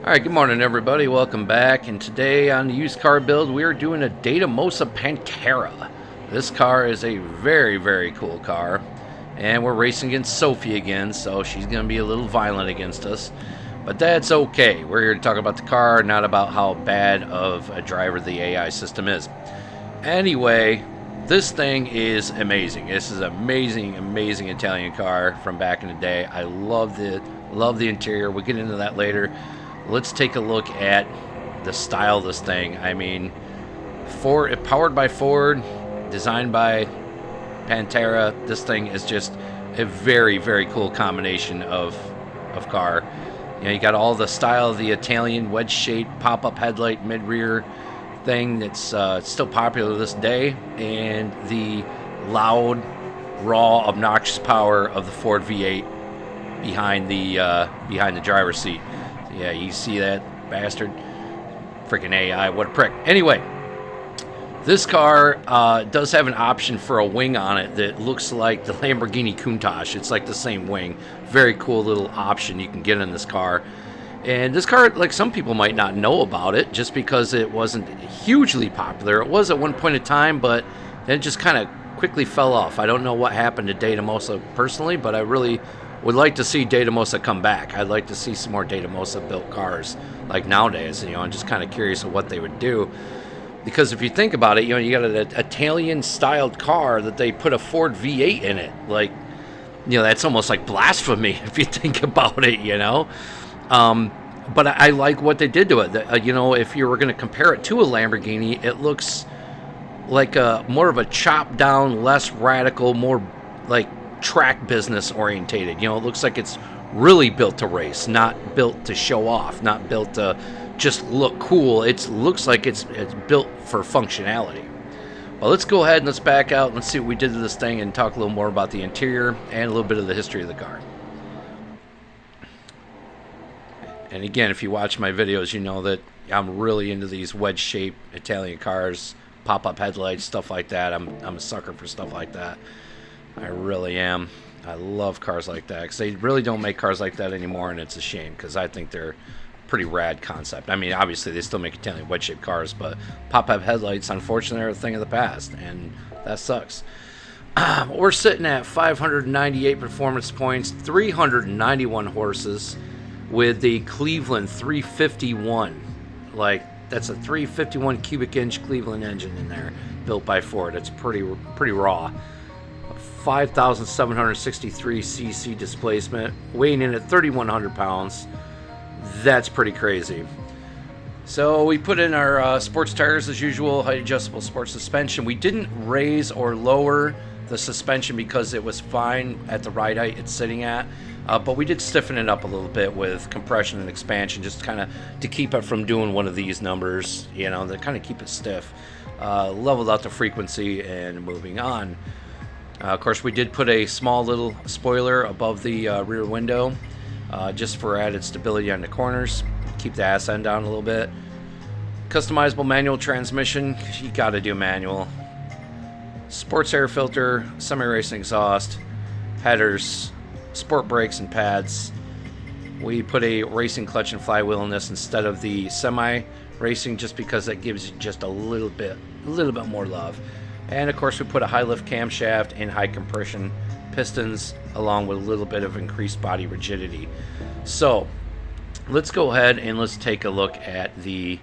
Alright, good morning everybody, welcome back, and today on the used car build we are doing a detomaso Pantera. This car is a very cool car, and we're racing against Sophie again, so she's going to be a little violent against us, but that's okay. We're here to talk about the car, not about how bad of a driver the AI system is. Anyway, this thing is amazing. This is an amazing Italian car from back in the day. I love the interior. We'll get into that later. Let's take a look at the style of this thing. I mean, powered by Ford, designed by Pantera. This thing is just a very cool combination of car. You know, you got all the style of the Italian wedge-shaped pop-up headlight mid-rear thing that's still popular to this day, and the loud, raw, obnoxious power of the Ford V8 behind the driver's seat. Yeah, you see that bastard? Freaking AI, what a prick. Anyway, this car does have an option for a wing on it that looks like the Lamborghini Countach. It's like the same wing. Very cool little option you can get in this car. And this car, like, some people might not know about it just because it wasn't hugely popular. It was at one point in time, but then it just kind of quickly fell off. I don't know what happened to detomaso personally, but I really would like to see detomaso come back. I'd like to see some more detomaso built cars like nowadays. You know, I'm just kind of curious of what they would do, because if you think about it, you know, you got an Italian styled car that they put a Ford V8 in it. Like, you know, that's almost like blasphemy if you think about it, you know. But I like what they did to it. You know, if you were going to compare it to a Lamborghini, it looks like more of a chopped down, less radical, more like track business orientated. You know, it looks like it's really built to race, not built to show off, not built to just look cool. It looks like it's built for functionality. Well, let's go ahead and let's back out and let's see what we did to this thing and talk a little more about the interior and a little bit of the history of the car. And again, if you watch my videos, you know that I'm really into these wedge-shaped Italian cars, pop-up headlights, stuff like that. I'm a sucker for stuff like that. I really am. I love cars like that, because they really don't make cars like that anymore, and it's a shame, because I think they're a pretty rad concept. I mean, obviously, they still make Italian wedge-shaped cars, but pop-up headlights, unfortunately, are a thing of the past, and that sucks. We're sitting at 598 performance points, 391 horses, with the Cleveland 351. Like, that's a 351 cubic inch Cleveland engine in there, built by Ford. It's pretty raw. 5,763 cc displacement, weighing in at 3,100 pounds. That's pretty crazy. So we put in our sports tires as usual, height adjustable sports suspension. We didn't raise or lower the suspension because it was fine at the ride height it's sitting at, but we did stiffen it up a little bit with compression and expansion, just kind of to keep it from doing one of these numbers, you know, to kind of keep it stiff. Leveled out the frequency and moving on. Of course, we did put a small little spoiler above the rear window, just for added stability on the corners. Keep the ass end down a little bit. Customizable manual transmission, you gotta do manual. Sports air filter, semi-racing exhaust, headers, sport brakes and pads. We put a racing clutch and flywheel in this instead of the semi-racing, just because that gives you just a little bit more love. And of course, we put a high lift camshaft and high compression pistons, along with a little bit of increased body rigidity. So let's go ahead and let's take a look at the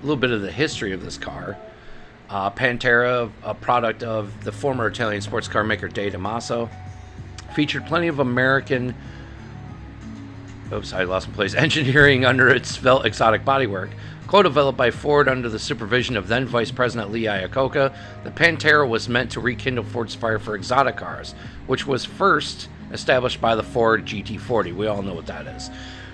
little bit of the history of this car. Pantera, a product of the former Italian sports car maker detomaso, featured plenty of American engineering under its felt exotic bodywork. Co-developed by Ford under the supervision of then Vice President Lee Iacocca, the Pantera was meant to rekindle Ford's fire for exotic cars, which was first established by the Ford GT40. We all know what that is.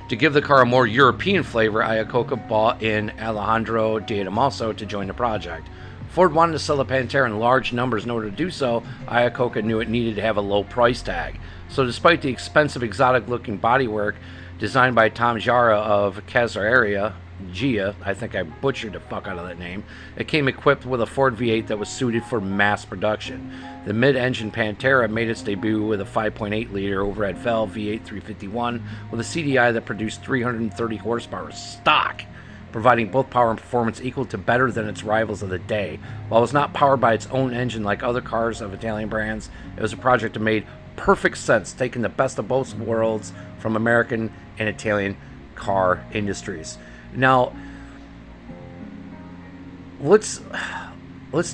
To give the car a more European flavor, Iacocca bought in Alejandro Detomaso to join the project. Ford wanted to sell the Pantera in large numbers. In order to do so, Iacocca knew it needed to have a low price tag. So despite the expensive exotic-looking bodywork designed by Tom Jara of Casar area, Gia. I think I butchered the fuck out of that name. It came equipped with a Ford V8 that was suited for mass production. The mid-engine Pantera made its debut with a 5.8-liter overhead valve V8 351 with a CDI that produced 330 horsepower stock, providing both power and performance equal to better than its rivals of the day. While it was not powered by its own engine like other cars of Italian brands, it was a project that made perfect sense, taking the best of both worlds from American and Italian car industries. Now, let's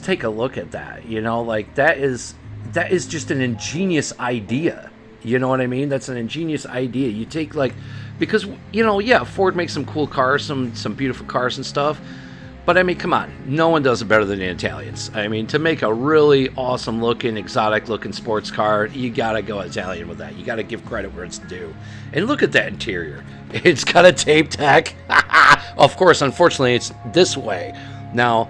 take a look at that. You know, like that is just an ingenious idea. You know what I mean? That's an ingenious idea. You take like, because you know, yeah, Ford makes some cool cars, some beautiful cars and stuff. But I mean, come on, no one does it better than the Italians. I mean, to make a really awesome looking, exotic looking sports car, you gotta go Italian with that. You gotta give credit where it's due. And look at that interior. It's got a tape deck. Of course, unfortunately, it's this way. Now,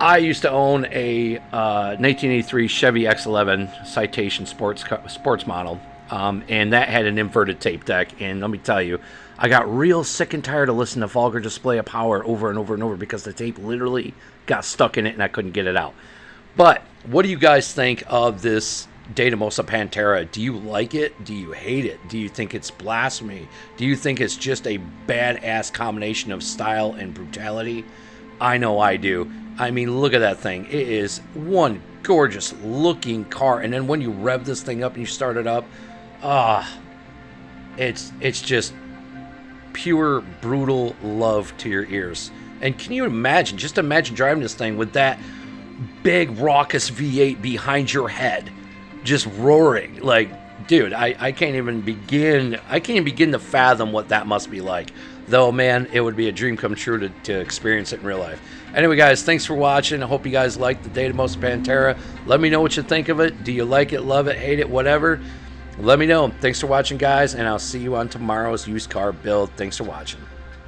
I used to own a 1983 Chevy X11 Citation sports model, and that had an inverted tape deck. And let me tell you, I got real sick and tired of listening to vulgar display of power over and over and over because the tape literally got stuck in it and I couldn't get it out. But what do you guys think of this detomaso Pantera? Do you like it? Do you hate it? Do you think it's blasphemy? Do you think it's just a badass combination of style and brutality? I know I do. I mean, look at that thing. It is one gorgeous looking car. And then when you rev this thing up and you start it up, it's just pure brutal love to your ears. And can you imagine, just imagine driving this thing with that big raucous V8 behind your head just roaring. Like, dude, I can't even begin to fathom what that must be like. Though, man, it would be a dream come true to experience it in real life. Anyway, guys, thanks for watching. I hope you guys liked the detomaso Pantera. Let me know what you think of it. Do you like it, love it, hate it, whatever? Let me know. Thanks for watching, guys, and I'll see you on tomorrow's used car build. Thanks for watching.